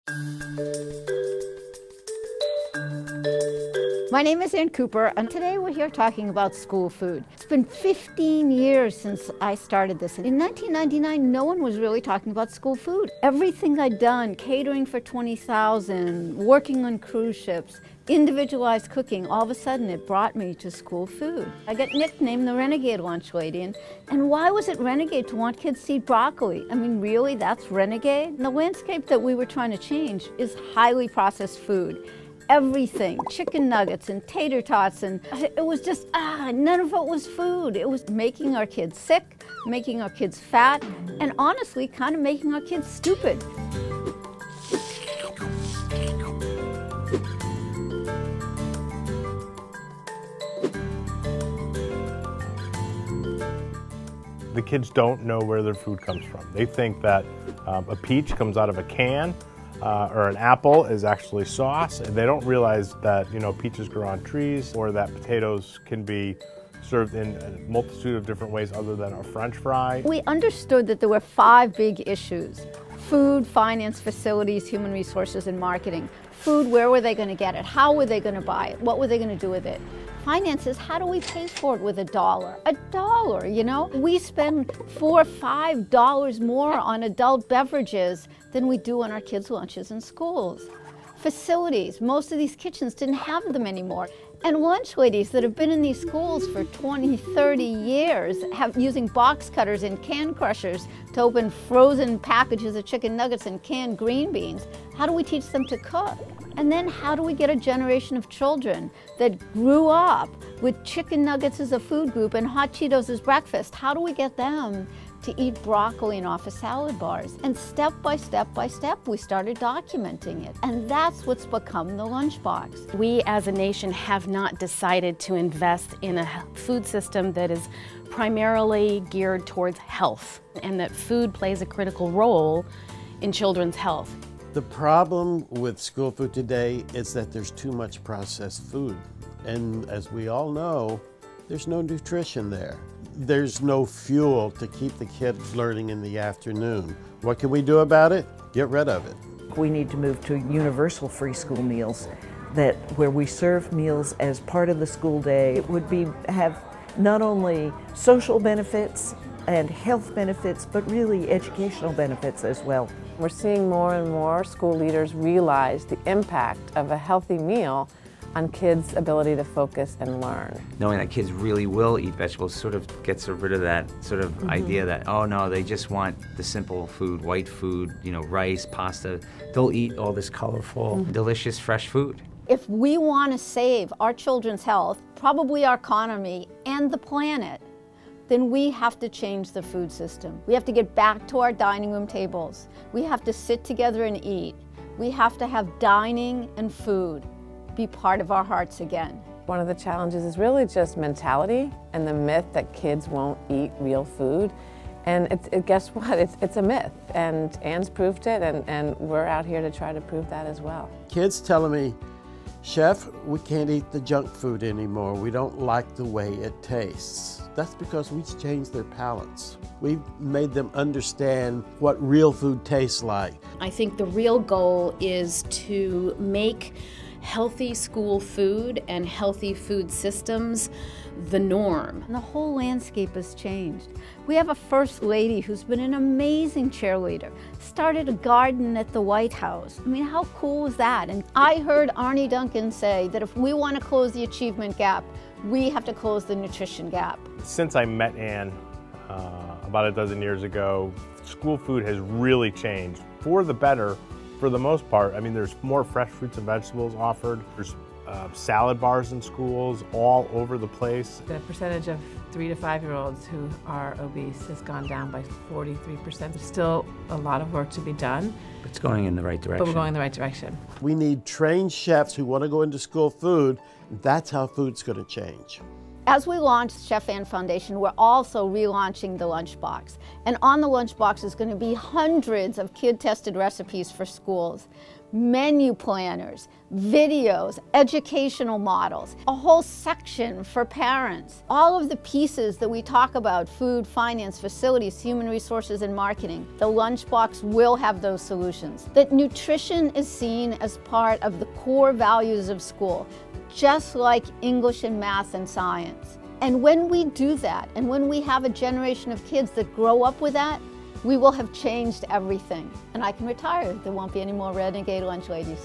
My name is Ann Cooper, and today we're here talking about school food. It's been 15 years since I started this. In 1999, no one was really talking about school food. Everything I'd done, catering for 20,000, working on cruise ships, individualized cooking, all of a sudden it brought me to school food. I got nicknamed the Renegade Lunch Lady, and why was it renegade to want kids to eat broccoli? I mean, really, that's renegade? And the landscape that we were trying to change is highly processed food. Everything, chicken nuggets and tater tots, and it was just, none of it was food. It was making our kids sick, making our kids fat, and honestly, kind of making our kids stupid. The kids don't know where their food comes from. They think that a peach comes out of a can, or an apple is actually sauce, and they don't realize that, peaches grow on trees, or that potatoes can be served in a multitude of different ways other than a French fry. We understood that there were 5 big issues: food, finance, facilities, human resources, and marketing. Food, where were they going to get it? How were they going to buy it? What were they going to do with it? Finances, how do we pay for it with $1? $1, We spend $4 or $5 more on adult beverages than we do on our kids' lunches in schools. Facilities, most of these kitchens didn't have them anymore. And lunch ladies that have been in these schools for 20, 30 years, using box cutters and can crushers to open frozen packages of chicken nuggets and canned green beans. How do we teach them to cook? And then how do we get a generation of children that grew up with chicken nuggets as a food group and hot Cheetos as breakfast? How do we get them to eat broccoli and office salad bars? And step by step by step, we started documenting it. And that's what's become the lunchbox. We as a nation have not decided to invest in a food system that is primarily geared towards health, and that food plays a critical role in children's health. The problem with school food today is that there's too much processed food. And as we all know, there's no nutrition there. There's no fuel to keep the kids learning in the afternoon. What can we do about it? Get rid of it. We need to move to universal free school meals, where we serve meals as part of the school day. It would have not only social benefits and health benefits, but really educational benefits as well. We're seeing more and more school leaders realize the impact of a healthy meal on kids' ability to focus and learn. Knowing that kids really will eat vegetables sort of gets rid of that sort of idea that, oh no, they just want the simple food, white food, rice, pasta. They'll eat all this colorful, delicious, fresh food. If we want to save our children's health, probably our economy, and the planet, then we have to change the food system. We have to get back to our dining room tables. We have to sit together and eat. We have to have dining and food be part of our hearts again. One of the challenges is really just mentality and the myth that kids won't eat real food. And guess what? It's a myth. And Ann's proved it, and we're out here to try to prove that as well. Kids telling me, Chef, we can't eat the junk food anymore. We don't like the way it tastes. That's because we've changed their palates. We've made them understand what real food tastes like. I think the real goal is to make healthy school food and healthy food systems the norm. And the whole landscape has changed. We have a first lady who's been an amazing cheerleader, started a garden at the White House. I mean, how cool is that? And I heard Arne Duncan say that if we want to close the achievement gap, we have to close the nutrition gap. Since I met Ann about a dozen years ago, school food has really changed for the better. For the most part, I mean, there's more fresh fruits and vegetables offered. There's salad bars in schools all over the place. The percentage of 3 to 5-year-olds who are obese has gone down by 43%. There's still a lot of work to be done. It's going in the right direction. But we're going in the right direction. We need trained chefs who want to go into school food. That's how food's going to change. As we launch Chef Ann Foundation, we're also relaunching the Lunchbox. And on the Lunchbox is going to be hundreds of kid-tested recipes for schools, menu planners, videos, educational models, a whole section for parents. All of the pieces that we talk about, food, finance, facilities, human resources, and marketing, the Lunchbox will have those solutions. That nutrition is seen as part of the core values of school, just like English and math and science. And when we do that, and when we have a generation of kids that grow up with that, we will have changed everything. And I can retire. There won't be any more Renegade Lunch Ladies.